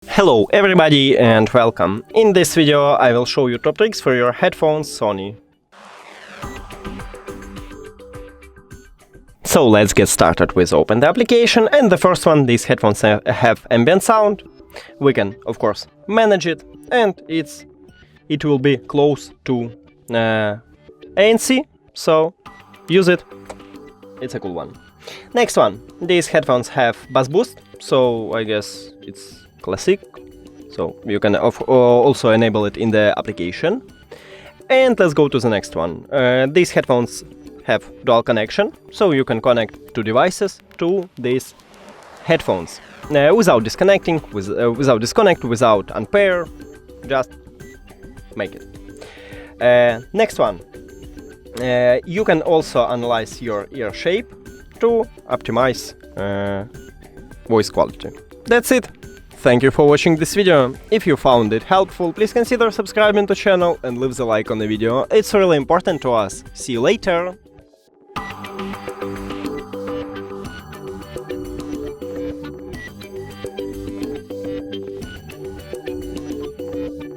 Hello everybody and welcome. In this video I will show you top tricks for your headphones Sony. So let's get started with open the application, and the first one, these headphones have ambient sound. We can of course manage it, and it will be close to ANC, so use it. It's a cool one. Next one, these headphones have bass boost, so I guess it's classic, so you can also enable it in the application. And let's go to the next one. These headphones have dual connection, so you can connect two devices to these headphones without disconnecting, without unpair, just make it. Next one, you can also analyze your ear shape to optimize voice quality. That's it. Thank you for watching this video. If you found it helpful, please consider subscribing to the channel and leave the like on the video. It's really important to us. See you later!